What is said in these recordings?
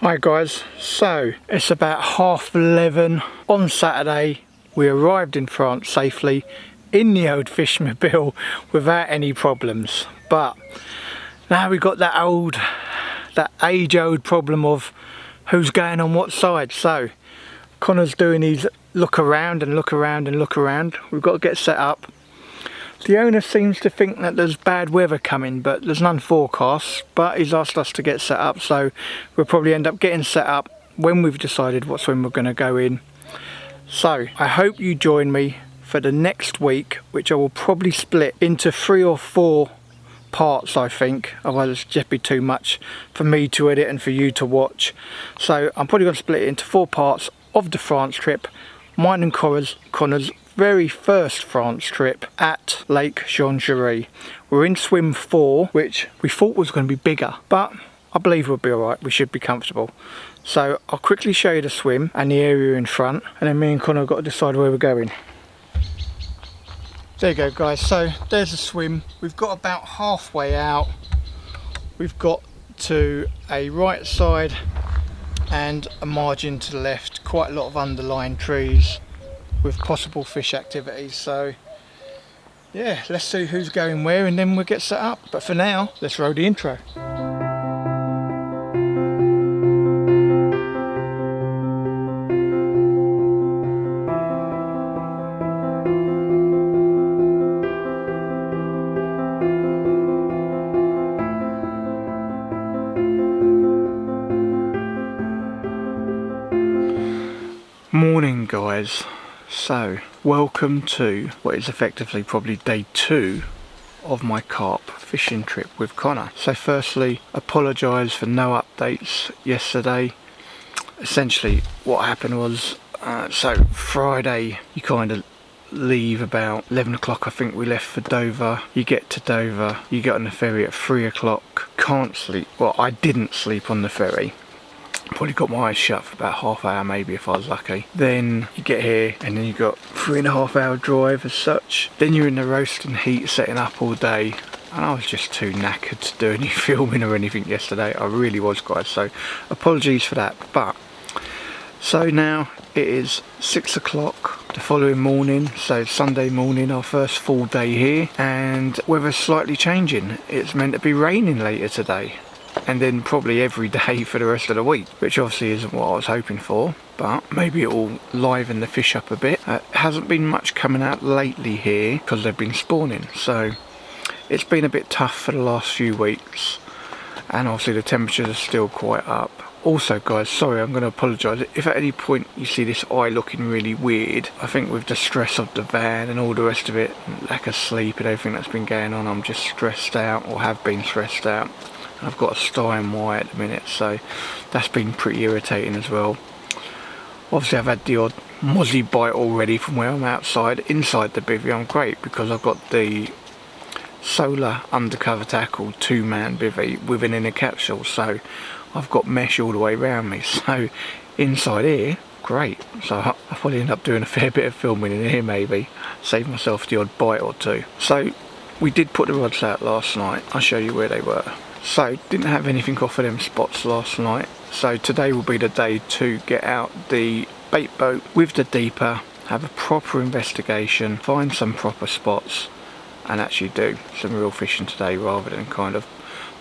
Hi guys, so it's about 11:30 on Saturday. We arrived in France safely in the old fishmobile without any problems, but now we got that age-old problem of who's going on what side. So Connor's doing his look around and look around and look around. We've got to get set up. The owner seems to think that there's bad weather coming, but there's none forecast, but he's asked us to get set up, so we'll probably end up getting set up when we've decided what swim we're going to go in. So I hope you join me for the next week, which I will probably split into 3 or 4 parts, I think, otherwise it's just be too much for me to edit and for you to watch. So I'm probably going to split it into 4 parts of the France trip, mine and Connor's very first France trip at Lake Jonchery. We're in swim 4, which we thought was going to be bigger, but I believe we'll be alright, we should be comfortable. So I'll quickly show you the swim and the area in front, and then me and Connor have got to decide where we're going. There you go guys, so there's the swim. We've got about halfway out. We've got to a right side and a margin to the left, quite a lot of underlying trees with possible fish activities. So yeah, let's see who's going where and then we'll get set up. But for now, let's roll the intro. Morning guys. So, welcome to what is effectively probably day 2 of my carp fishing trip with Connor. So firstly, apologise for no updates yesterday. Essentially what happened was, so Friday you kind of leave about 11 o'clock, I think we left for Dover. You get to Dover, you get on the ferry at 3 o'clock, can't sleep. Well, I didn't sleep on the ferry. Probably got my eyes shut for about half hour maybe if I was lucky. Then you get here and then you got 3.5 hour drive as such. Then you're in the roasting heat setting up all day, and I was just too knackered to do any filming or anything yesterday. I really was guys, so apologies for that. But so now it is 6 o'clock the following morning, so Sunday morning, our first full day here, and weather's slightly changing. It's meant to be raining later today, and then probably every day for the rest of the week, which obviously isn't what I was hoping for, but maybe it will liven the fish up a bit. Hasn't been much coming out lately here because they've been spawning, so it's been a bit tough for the last few weeks, and obviously the temperatures are still quite up. Also guys, sorry, I'm going to apologise if at any point you see this eye looking really weird. I think with the stress of the van and all the rest of it, lack of sleep and everything that's been going on, I'm just stressed out, or have been stressed out. I've got a sty and eye at the minute, so that's been pretty irritating as well. Obviously I've had the odd mozzie bite already from where I'm outside. Inside the bivvy I'm great because I've got the solar undercover tackle 2-man bivvy with an inner capsule, so I've got mesh all the way around me. So inside here, great. So I'll probably end up doing a fair bit of filming in here maybe, save myself the odd bite or 2. So we did put the rods out last night. I'll show you where they were. So didn't have anything off of them spots last night, so today will be the day to get out the bait boat with the deeper, have a proper investigation, find some proper spots and actually do some real fishing today rather than kind of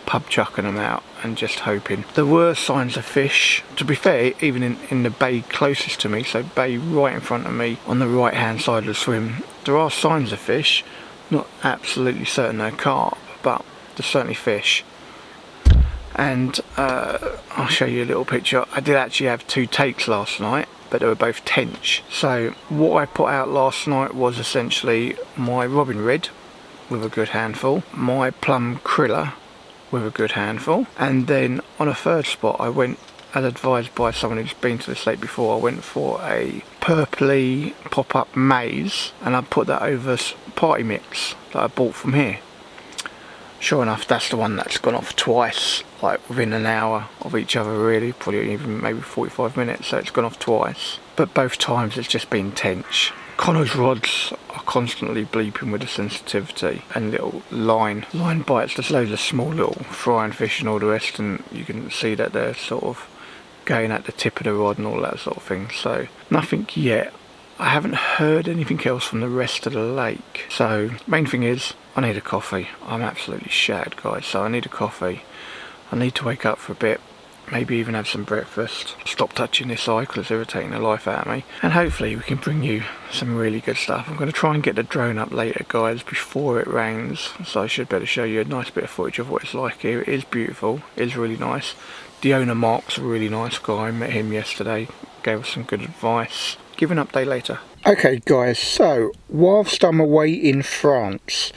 pub chucking them out and just hoping. There were signs of fish, to be fair, even in the bay closest to me, so bay right in front of me on the right hand side of the swim. There are signs of fish, not absolutely certain they're carp, but there's certainly fish. And I'll show you a little picture. I did actually have 2 takes last night, but they were both tench. So what I put out last night was essentially my robin red with a good handful, my plum kriller with a good handful, and then on a third spot I went, as advised by someone who's been to this lake before, I went for a purpley pop-up maize, and I put that over party mix that I bought from here. Sure enough, that's the one that's gone off twice, like within an hour of each other really, probably even maybe 45 minutes, so it's gone off twice. But both times it's just been tench. Connor's rods are constantly bleeping with the sensitivity, and little line bites. There's loads of small little frying fish and all the rest, and you can see that they're sort of going at the tip of the rod and all that sort of thing. So nothing yet. I haven't heard anything else from the rest of the lake. So main thing is I need a coffee. I'm absolutely shattered, guys, so I need a coffee. I need to wake up for a bit, maybe even have some breakfast, stop touching this eye because it's irritating the life out of me, and hopefully we can bring you some really good stuff. I'm going to try and get the drone up later, guys, before it rains, so I should better show you a nice bit of footage of what it's like here. It is beautiful, it is really nice. The owner Mark's a really nice guy. I met him yesterday, gave us some good advice. Give an update later. Okay guys, so whilst I'm away in France,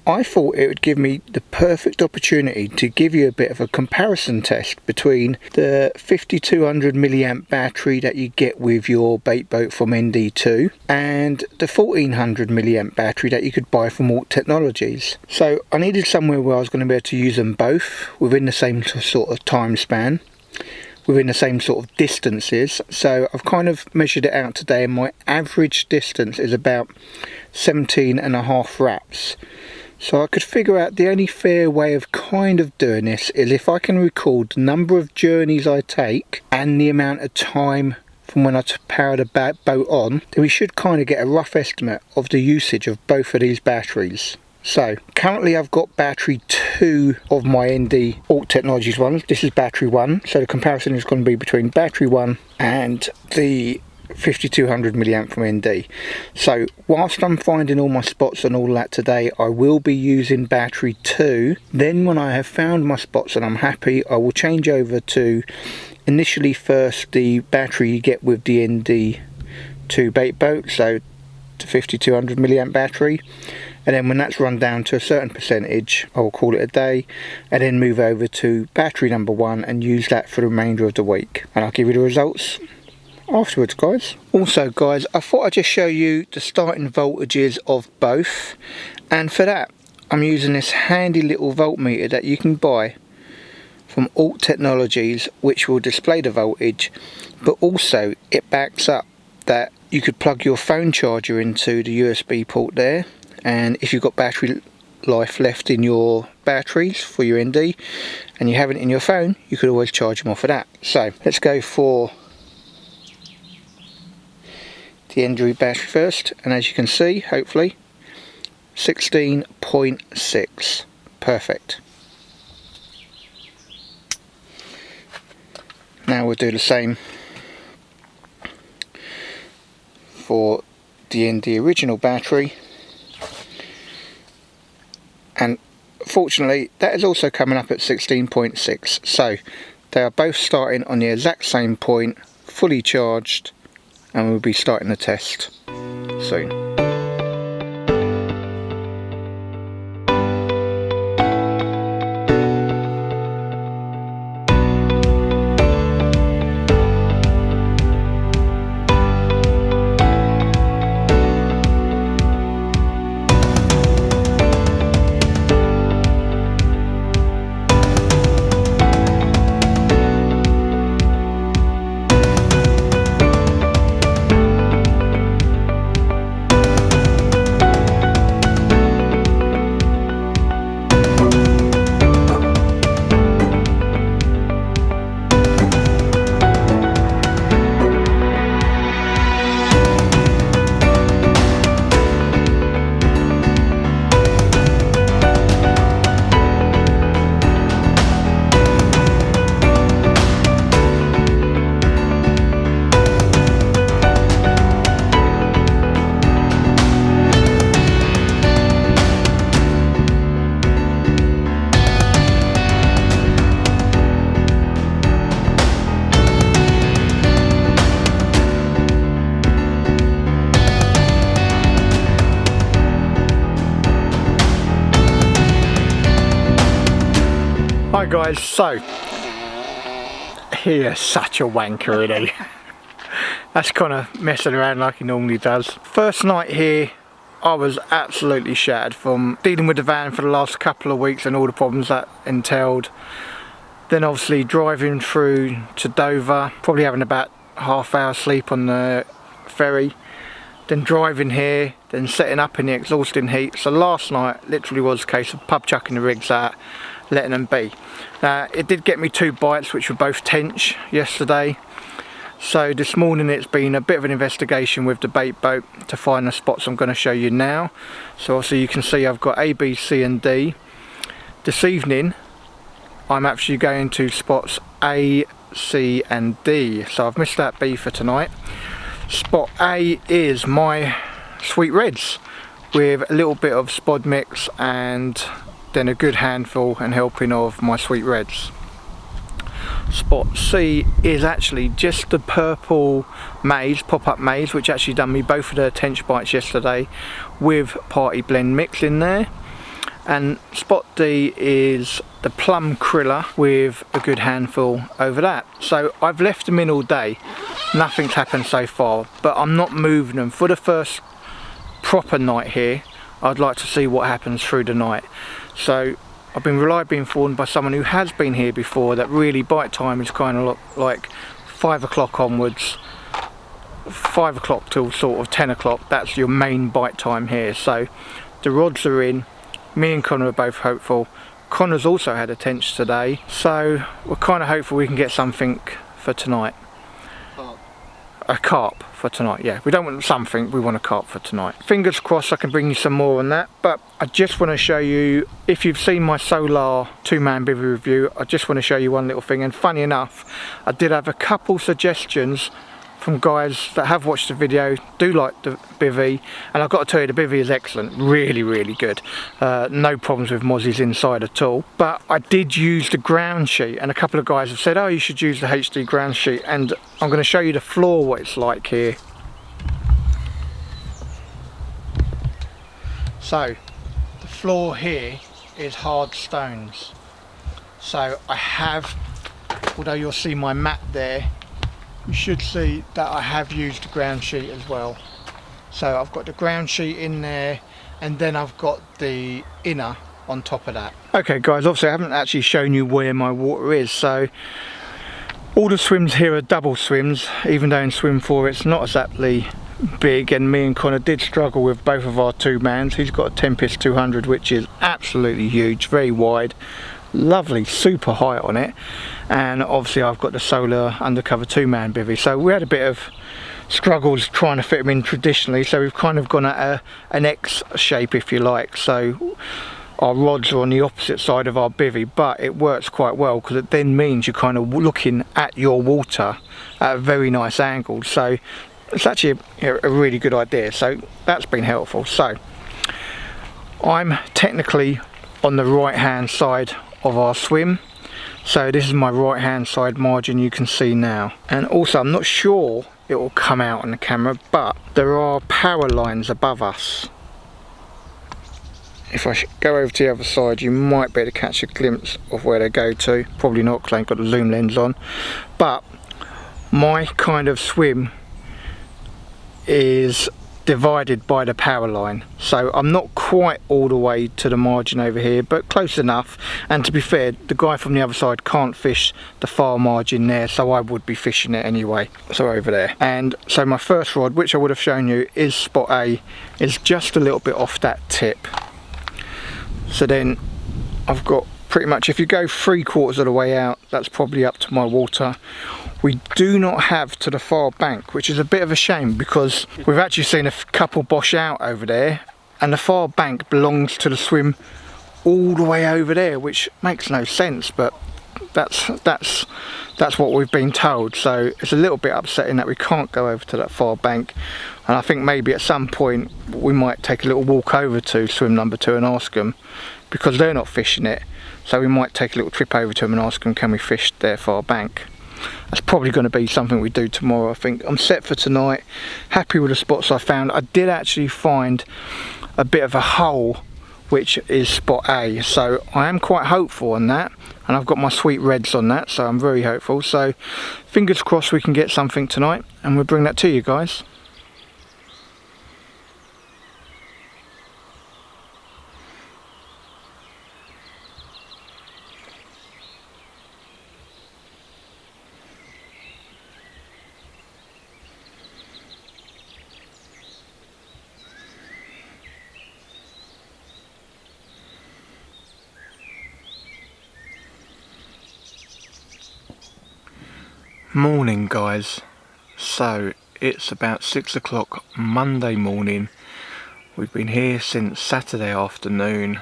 I thought it would give me the perfect opportunity to give you a bit of a comparison test between the 5200 milliamp battery that you get with your bait boat from ND2 and the 1400 milliamp battery that you could buy from ALTECHNOLOGIES. So I needed somewhere where I was going to be able to use them both within the same sort of time span, within the same sort of distances. So I've kind of measured it out today, and my average distance is about 17.5 wraps. So I could figure out the only fair way of kind of doing this is if I can record the number of journeys I take and the amount of time from when I power the boat on, then we should kind of get a rough estimate of the usage of both of these batteries. So currently I've got battery 2 of my ND ALTECHNOLOGIES ones. This is battery 1, so the comparison is going to be between battery 1 and the 5200 milliamp from ND. So whilst I'm finding all my spots and all that today, I will be using battery 2. Then when I have found my spots and I'm happy, I will change over to initially first the battery you get with the ND2 bait boat, so the 5200 milliamp battery, and then when that's run down to a certain percentage, I will call it a day, and then move over to battery number 1 and use that for the remainder of the week, and I'll give you the results afterwards, guys. Also guys, I thought I'd just show you the starting voltages of both, and for that I'm using this handy little voltmeter that you can buy from ALTECHNOLOGIES, which will display the voltage, but also it backs up that you could plug your phone charger into the USB port there, and if you've got battery life left in your batteries for your ND and you have it in your phone, you could always charge them off of that. So let's go for the ND battery first, and as you can see, hopefully 16.6, perfect. Now we'll do the same for the ND original battery, and fortunately that is also coming up at 16.6, so they are both starting on the exact same point, fully charged, and we'll be starting the test soon. Hi guys, so he is such a wanker, isn't he? That's kind of messing around like he normally does. First night here, I was absolutely shattered from dealing with the van for the last couple of weeks and all the problems that entailed. Then obviously driving through to Dover, probably having about half-hour sleep on the ferry. Then driving here, then setting up in the exhausting heat. So last night literally was a case of pub chucking the rigs out, letting them be. It did get me 2 bites, which were both tench yesterday. So this morning it's been a bit of an investigation with the bait boat to find the spots I'm going to show you now. So also you can see I've got A, B, C and D. This evening I'm actually going to spots A, C and D. So I've missed out B for tonight. Spot A is my sweet reds with a little bit of spod mix and then a good handful and helping of my sweet reds. Spot C is actually just the purple maize, pop-up maize, which actually done me both of the tench bites yesterday with party blend mix in there. And spot D is the plum kriller with a good handful over that. So I've left them in all day, nothing's happened so far, but I'm not moving them. For the first proper night here, I'd like to see what happens through the night. So I've been reliably informed by someone who has been here before that really bite time is kind of like 5 o'clock onwards, 5 o'clock till sort of 10 o'clock, that's your main bite time here. So the rods are in, me and Connor are both hopeful. Connor's also had a tench today, so we're kind of hopeful we can get something for tonight. A carp for tonight, yeah. We don't want something, we want a carp for tonight. Fingers crossed I can bring you some more on that, but I just want to show you, if you've seen my solar 2-man bivvy review, I just want to show you one little thing. And funny enough, I did have a couple suggestions from guys that have watched the video, do like the bivvy, and I've got to tell you the bivvy is excellent, really good. No problems with mozzies inside at all. But I did use the ground sheet, and a couple of guys have said, oh, you should use the HD ground sheet, and I'm going to show you the floor, what it's like here. So the floor here is hard stones. So I have, although you'll see my mat there, you should see that I have used the ground sheet as well. So I've got the ground sheet in there, and then I've got the inner on top of that. Okay guys, obviously I haven't actually shown you where my water is. So all the swims here are double swims, even though in swim 4 it's not exactly big, and me and Connor did struggle with both of our 2-mans. He's got a Tempest 200, which is absolutely huge, very wide, lovely, super height on it, and obviously I've got the solar undercover 2-man bivvy. So we had a bit of struggles trying to fit them in traditionally, so we've kind of gone at an X shape, if you like. So our rods are on the opposite side of our bivvy, but it works quite well because it then means you're kind of looking at your water at a very nice angle. So it's actually a really good idea, so that's been helpful. So I'm technically on the right hand side of our swim, so this is my right hand side margin, you can see now. And also I'm not sure it will come out on the camera, but there are power lines above us. If I go over to the other side, you might be able to catch a glimpse of where they go to. Probably not because I ain't got the zoom lens on, but my kind of swim is divided by the power line, so I'm not quite all the way to the margin over here, but close enough. And to be fair, the guy from the other side can't fish the far margin there, so I would be fishing it anyway. So over there, and so my first rod, which I would have shown you, is spot A, is just a little bit off that tip. So then I've got pretty much, if you go 3/4 of the way out, that's probably up to my water. We do not have to the far bank, which is a bit of a shame because we've actually seen a couple bosh out over there, and the far bank belongs to the swim all the way over there, which makes no sense, but that's what we've been told. So it's a little bit upsetting that we can't go over to that far bank, and I think maybe at some point we might take a little walk over to swim number 2 and ask them, because they're not fishing it, so we might take a little trip over to them and ask them, can we fish their far bank. That's probably going to be something we do tomorrow. I think I'm set for tonight, happy with the spots I found. I did actually find a bit of a hole, which is spot A, so I am quite hopeful on that, and I've got my sweet reds on that, so I'm very hopeful. So fingers crossed we can get something tonight, and we'll bring that to you guys. Morning guys, so it's about 6 o'clock Monday morning. We've been here since Saturday afternoon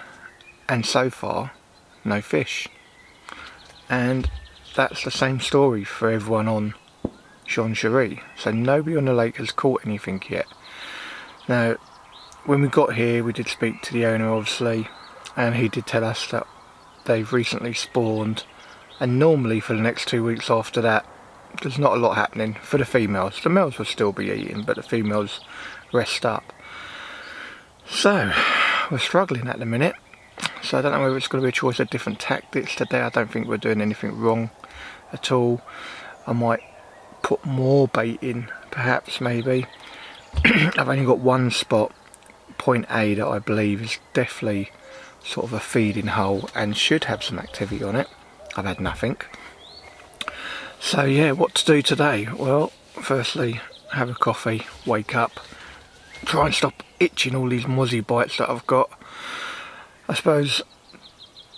and so far no fish, and that's the same story for everyone on Jonchery, so nobody on the lake has caught anything yet. Now when we got here we did speak to the owner obviously, and he did tell us that they've recently spawned, and normally for the next 2 weeks after that there's not a lot happening for the females. The males will still be eating, but the females rest up. So we're struggling at the minute, so I don't know whether it's going to be a choice of different tactics today. I don't think we're doing anything wrong at all. I might put more bait in, perhaps, maybe. I've only got one spot, point A, that I believe is definitely sort of a feeding hole and should have some activity on it. I've had nothing. So yeah, what to do today? Well, firstly, have a coffee, wake up, try and stop itching all these mozzie bites that I've got. I suppose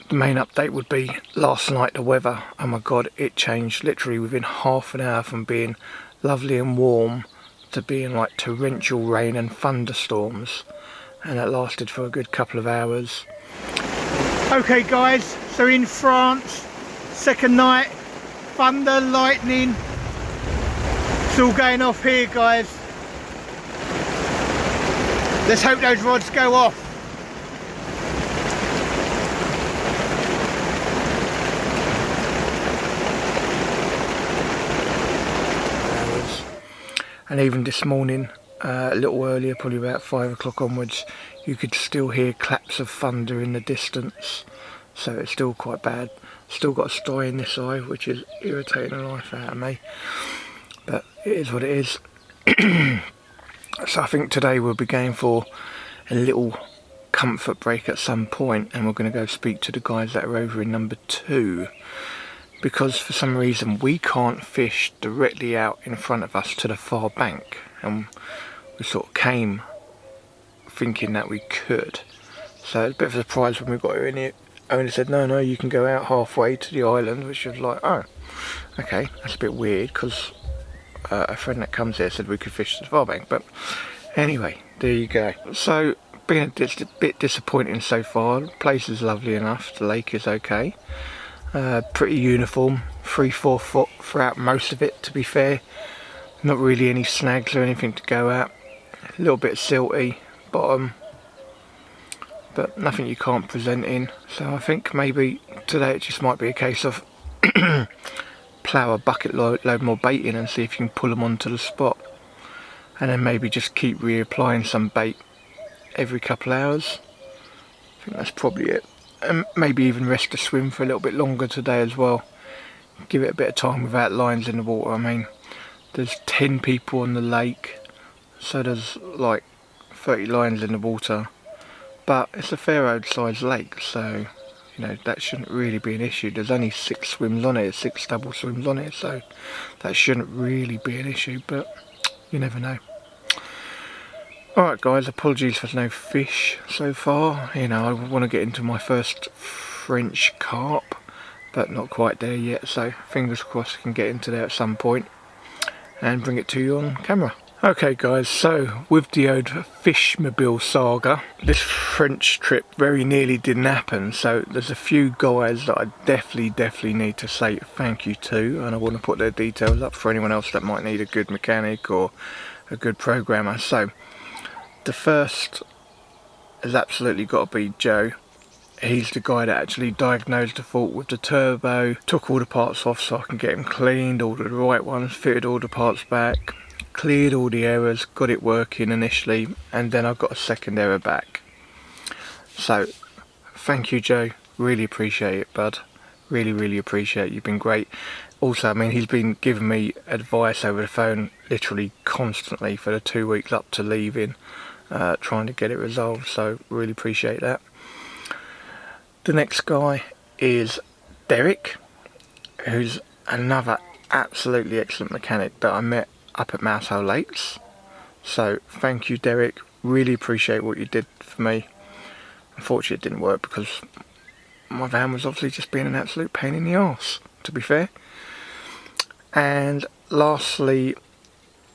the main update would be last night, the weather. Oh my god, it changed literally within half an hour from being lovely and warm to being like torrential rain and thunderstorms, and that lasted for a good couple of hours. Okay guys, so in France, second night, thunder, lightning, it's all going off here guys. Let's hope those rods go off. And even this morning, a little earlier, probably about 5 o'clock onwards, you could still hear claps of thunder in the distance, so it's still quite bad. Still got a sty in this eye, which is irritating the life out of me, but it is what it is. So I think today we'll be going for a little comfort break at some point, and we're going to go speak to the guys that are over in number 2, because for some reason we can't fish directly out in front of us to the far bank, and we sort of came thinking that we could. So it's a bit of a surprise when we got here, and the owner said no, you can go out halfway to the island, which was like, oh okay, that's a bit weird, because a friend that comes here said we could fish to the far bank. But anyway, there you go. So being a bit disappointing so far. The place is lovely enough, the lake is okay, pretty uniform, 3-4 foot throughout most of it, to be fair. Not really any snags or anything to go at. A little bit silty bottom, but nothing you can't present in. So I think maybe today it just might be a case of plough a bucket load more bait in and see if you can pull them onto the spot, and then maybe just keep reapplying some bait every couple of hours. I think that's probably it, and maybe even rest the swim for a little bit longer today as well. Give it a bit of time without lines in the water. I mean, there's 10 people on the lake, so there's like 30 lines in the water, but it's a fair old sized lake, so you know that shouldn't really be an issue. There's only 6 swims on it, 6 double swims on it, so that shouldn't really be an issue, but you never know. Alright guys, apologies for no fish so far. You know, I want to get into my first French carp, but not quite there yet, so fingers crossed I can get into there at some point and bring it to you on camera. Okay guys, so with the old fishmobile saga, this French trip very nearly didn't happen, so there's a few guys that I definitely need to say thank you to, and I want to put their details up for anyone else that might need a good mechanic or a good programmer. So the first has absolutely got to be Joe. He's the guy that actually diagnosed the fault with the turbo, took all the parts off so I can get him cleaned, ordered the right ones, fitted all the parts back, cleared all the errors, got it working initially, and then I got a second error back. So thank you Joe, really appreciate it bud, really appreciate it. You've been great. Also, I mean, he's been giving me advice over the phone literally constantly for the 2 weeks up to leaving, trying to get it resolved, so really appreciate that. The next guy is Derek, who's another absolutely excellent mechanic that I met up at Mousehole Lakes. So thank you Derek, really appreciate what you did for me. Unfortunately it didn't work because my van was obviously just being an absolute pain in the arse, to be fair. And lastly,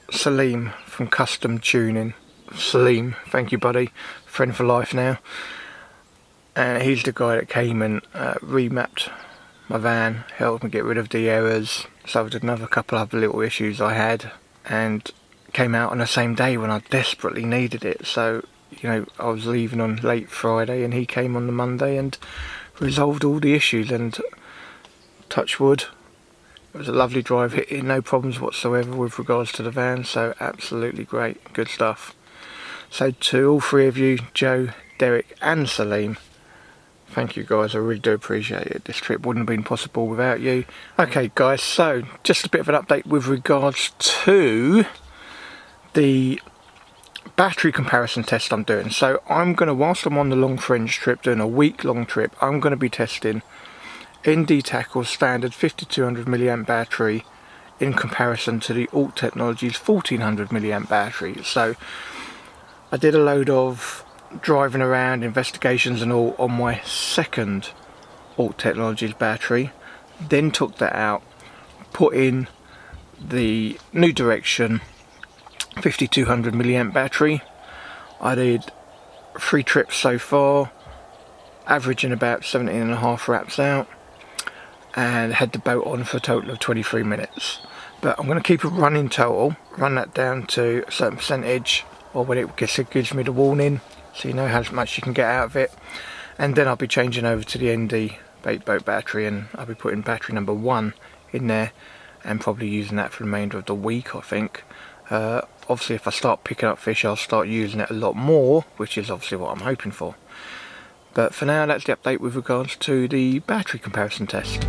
Saleem from Custom Tuning. Saleem, thank you buddy, friend for life now. He's the guy that came and remapped my van, helped me get rid of the errors, solved another couple of little issues I had, and came out on the same day when I desperately needed it. So, you know, I was leaving on late Friday and he came on the Monday and resolved all the issues, and touch wood, it was a lovely drive, hitting no problems whatsoever with regards to the van, so absolutely great, good stuff. So to all three of you, Joe, Derek and Saleem, thank you guys, I really do appreciate it. This trip wouldn't have been possible without you. Okay guys, so just a bit of an update with regards to the battery comparison test I'm doing. So I'm going to, whilst I'm on the long fringe trip, doing a week-long trip, I'm going to be testing ND Tackle's standard 5200 milliamp battery in comparison to the ALTECHNOLOGIES 1400 milliamp battery. So I did a load of driving around, investigations and all on my second ALTECHNOLOGIES battery, then took that out, put in the new direction 5200 milliamp battery. I did 3 trips so far, averaging about 17.5 wraps out, and had the boat on for a total of 23 minutes. But I'm going to keep a running total, run that down to a certain percentage, or when it gives me the warning, so you know how much you can get out of it. And then I'll be changing over to the ND bait boat battery, and I'll be putting battery number 1 in there and probably using that for the remainder of the week, I think. Obviously if I start picking up fish, I'll start using it a lot more, which is obviously what I'm hoping for. But for now, that's the update with regards to the battery comparison test.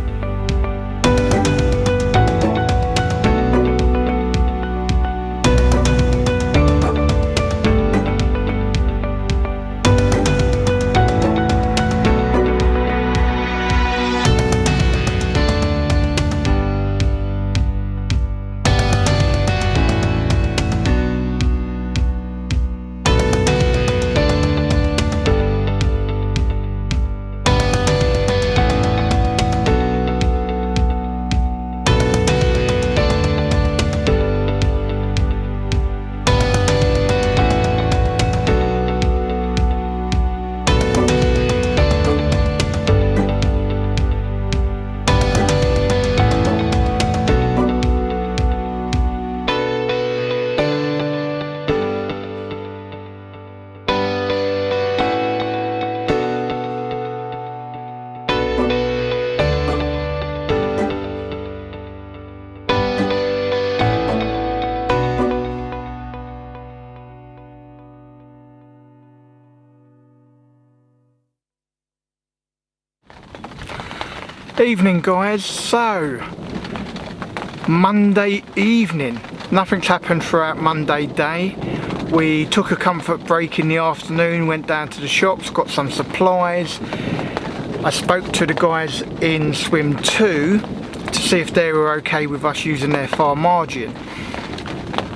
Evening guys, so Monday evening, nothing's happened throughout Monday day. We took a comfort break in the afternoon, went down to the shops, got some supplies. I spoke to the guys in swim 2 to see if they were okay with us using their far margin,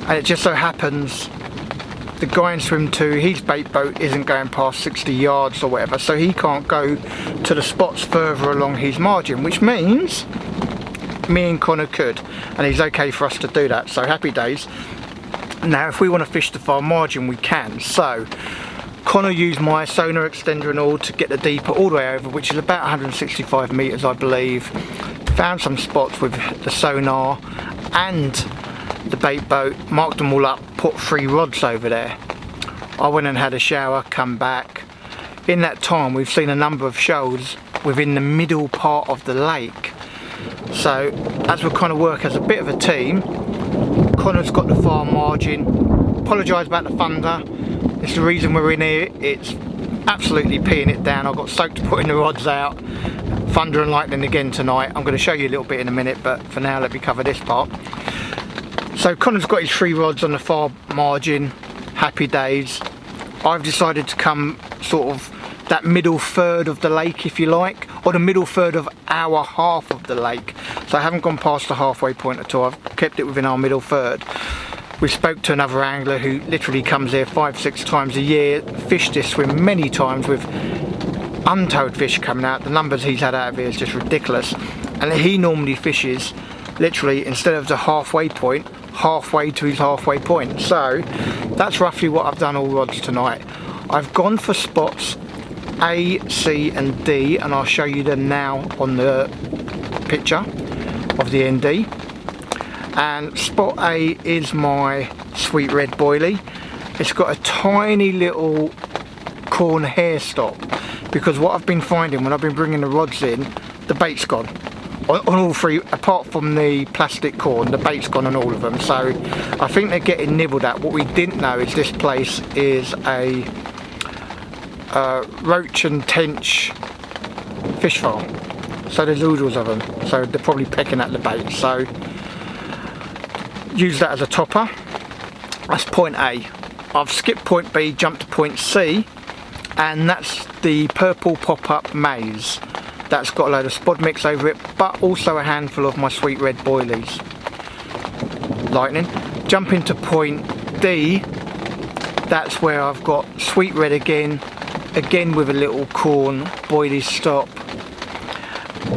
and it just so happens the guy in swim 2, his bait boat isn't going past 60 yards or whatever, so he can't go to the spots further along his margin, which means me and Connor could, and he's okay for us to do that, so happy days. Now if we want to fish the far margin, we can. So Connor used my sonar extender and all to get the deeper all the way over, which is about 165 meters I believe. Found some spots with the sonar and the bait boat, marked them all up, put 3 rods over there. I went and had a shower, come back. In that time we've seen a number of shoals within the middle part of the lake. So as we kind of work as a bit of a team, Connor's got the far margin. Apologise about the thunder, it's the reason we're in here, it's absolutely peeing it down. I got soaked putting the rods out. Thunder and lightning again tonight. I'm going to show you a little bit in a minute, but for now let me cover this part. So Connor's got his 3 rods on the far margin, happy days. I've decided to come sort of that middle third of the lake, if you like, or the middle third of our half of the lake. So I haven't gone past the halfway point at all, I've kept it within our middle third. We spoke to another angler who literally comes here 5-6 times a year, fished this swim many times with untold fish coming out. The numbers he's had out of here is just ridiculous, and he normally fishes literally, instead of the halfway point, halfway to his halfway point. So that's roughly what I've done all rods tonight. I've gone for spots A, C and D, and I'll show you them now on the picture of the ND. And spot A is my sweet red boilie. It's got a tiny little corn hair stop, because what I've been finding when I've been bringing the rods in, the bait's gone on all three, apart from the plastic corn. The bait's gone on all of them, so I think they're getting nibbled at. What we didn't know is this place is a roach and tench fish farm, so there's oodles of them, so they're probably pecking at the bait. So use that as a topper. That's point A. I've skipped point B, jumped to point C, and that's the purple pop-up maize. That's got a load of spod mix over it, but also a handful of my sweet red boilies. Lightning. Jump into point D. That's where I've got sweet red again with a little corn boilie stop,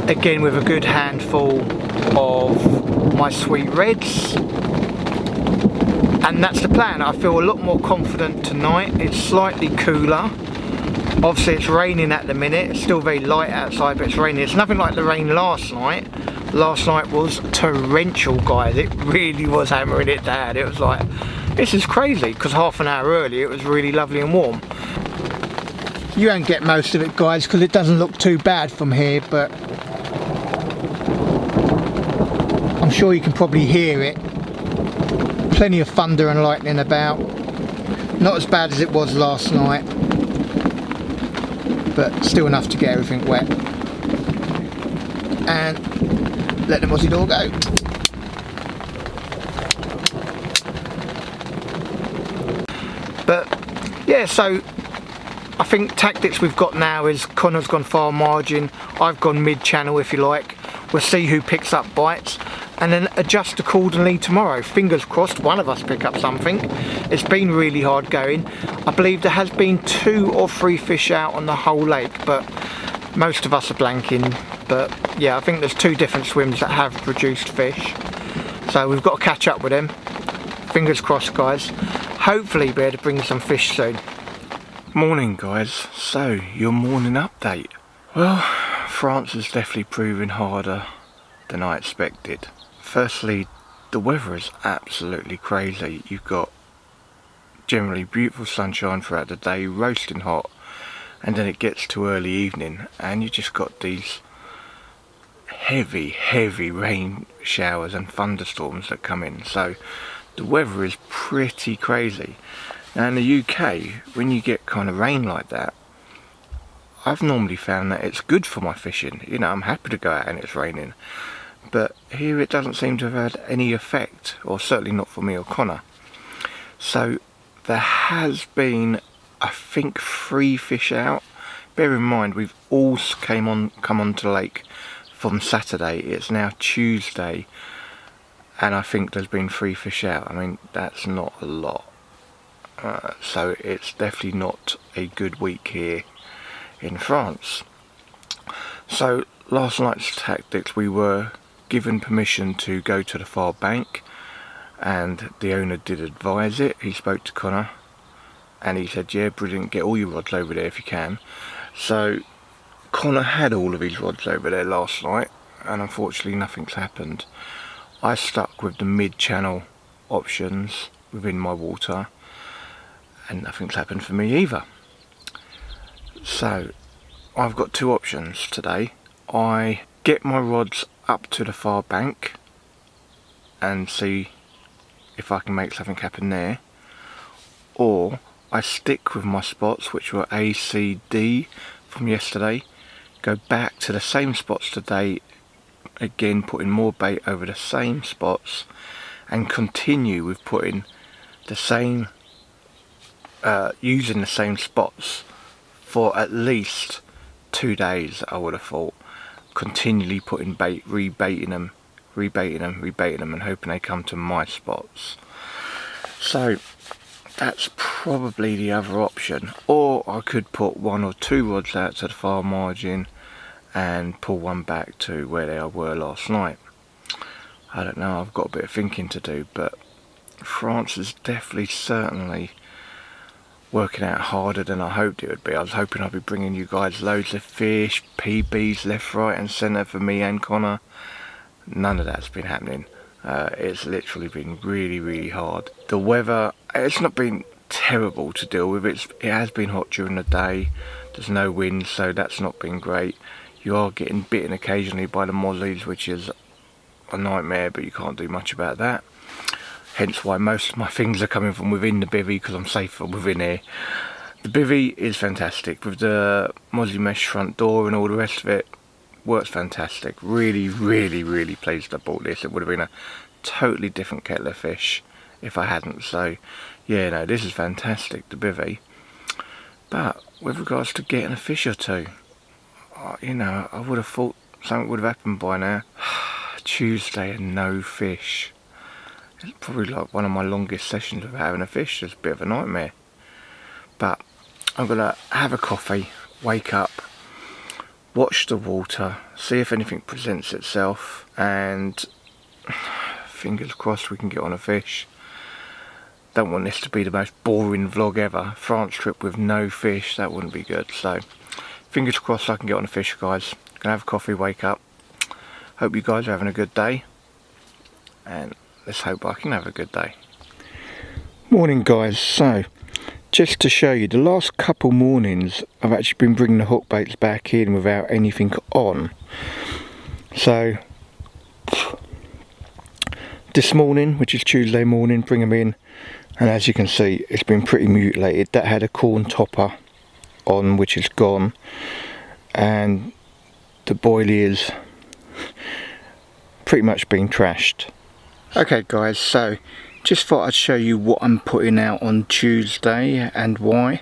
again with a good handful of my sweet reds. And that's the plan. I feel a lot more confident tonight. It's slightly cooler. Obviously it's raining at the minute. It's still very light outside, but it's raining. It's nothing like the rain last night. Last night was torrential, guys. It really was hammering it down. It was like, this is crazy, because half an hour earlier it was really lovely and warm. You won't get most of it, guys, because it doesn't look too bad from here, but I'm sure you can probably hear it. Plenty of thunder and lightning about. Not as bad as it was last night, but still enough to get everything wet. And let the Mozzie door go. But yeah, so I think tactics we've got now is Connor's gone far margin, I've gone mid channel if you like. We'll see who picks up bites and then adjust accordingly tomorrow. Fingers crossed one of us pick up something. It's been really hard going. I believe there has been 2 or 3 fish out on the whole lake, but most of us are blanking. But yeah, I think there's 2 different swims that have produced fish, so we've got to catch up with them. Fingers crossed, guys. Hopefully be able to bring some fish soon. Morning, guys. So your morning update. Well, France is definitely proving harder than I expected. Firstly, the weather is absolutely crazy. You've got generally beautiful sunshine throughout the day, roasting hot, and then it gets to early evening and you just got these heavy rain showers and thunderstorms that come in. So the weather is pretty crazy. Now in the UK, when you get kind of rain like that, I've normally found that it's good for my fishing. You know, I'm happy to go out and it's raining. But here it doesn't seem to have had any effect, or certainly not for me or Connor. So there has been, I think, 3 fish out. Bear in mind, we've all come onto the lake from Saturday. It's now Tuesday, and I think there's been 3 fish out. I mean, that's not a lot. So it's definitely not a good week here in France. So last night's tactics, we were given permission to go to the far bank, and the owner did advise it. He spoke to Connor and he said, yeah, brilliant, get all your rods over there if you can. So Connor had all of his rods over there last night, and unfortunately nothing's happened. I stuck with the mid-channel options within my water, and nothing's happened for me either. So I've got 2 options today. I get my rods up to the far bank and see if I can make something happen there, or I stick with my spots, which were A, C, D from yesterday, go back to the same spots today, again putting more bait over the same spots, and continue with putting the same using the same spots for at least 2 days. I would have thought, continually putting bait, rebaiting them, and hoping they come to my spots. So that's probably the other option. Or I could put 1 or 2 rods out to the far margin and pull one back to where they were last night. I don't know, I've got a bit of thinking to do, but France is definitely, certainly working out harder than I hoped it would be. I was hoping I'd be bringing you guys loads of fish, PBs left, right and centre for me and Connor. None of that's been happening. It's literally been really, really hard. The weather, it's not been terrible to deal with. It has been hot during the day. There's no wind, so that's not been great. You are getting bitten occasionally by the mozzies, which is a nightmare, but you can't do much about that. Hence why most of my things are coming from within the bivvy, because I'm safer within here. The bivvy is fantastic with the mozzie mesh front door and all the rest of it. Works fantastic. Really, really, really pleased I bought this. It would have been a totally different kettle of fish if I hadn't. So yeah, no, this is fantastic, the bivvy. But with regards to getting a fish or two, you know, I would have thought something would have happened by now. Tuesday and no fish. It's probably like one of my longest sessions of having a fish. It's a bit of a nightmare. But I'm gonna have a coffee, wake up, watch the water, see if anything presents itself, and fingers crossed we can get on a fish. Don't want this to be the most boring vlog ever. France trip with no fish, that wouldn't be good. So fingers crossed I can get on a fish, guys. Gonna have a coffee, wake up. Hope you guys are having a good day, and let's hope I can have a good day. Morning guys. So just to show you, the last couple mornings I've actually been bringing the hook baits back in without anything on. So this morning, which is Tuesday morning, bring them in, and as you can see it's been pretty mutilated. That had a corn topper on, which is gone, and the boilie is pretty much been trashed. Okay guys, so just thought I'd show you what I'm putting out on Tuesday and why.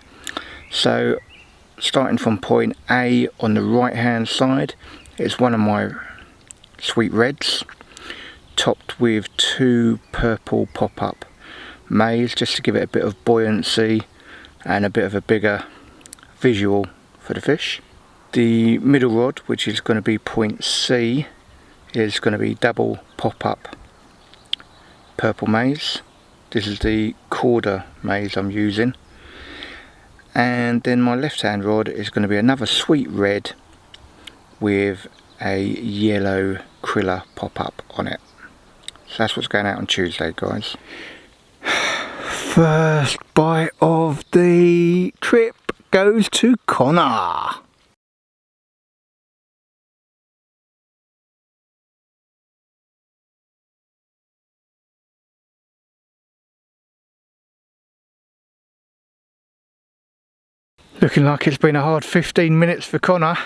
So starting from point A on the right hand side is one of my sweet reds, topped with 2 purple pop-up maize, just to give it a bit of buoyancy and a bit of a bigger visual for the fish. The middle rod, which is going to be point C, is going to be double pop-up purple maize. This is the quarter maize I'm using. And then my left hand rod is going to be another sweet red with a yellow kriller pop-up on it. So that's what's going out on Tuesday, guys. First bite of the trip goes to Connor. Looking like it's been a hard 15 minutes for Connor.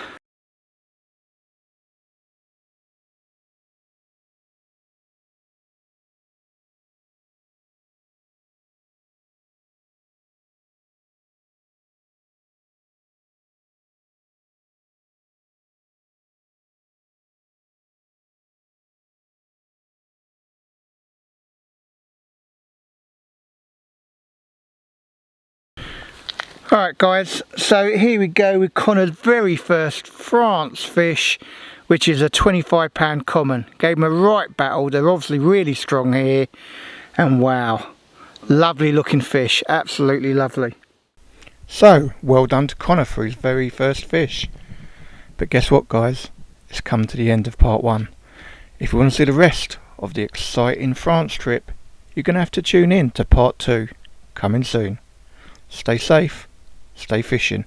Alright guys, so here we go with Connor's very first France fish, which is a £25 common. Gave him a right battle. They're obviously really strong here, and wow, lovely looking fish, absolutely lovely. So well done to Connor for his very first fish. But guess what guys, it's come to the end of part 1. If you want to see the rest of the exciting France trip, you're going to have to tune in to part 2, coming soon. Stay safe, stay fishing.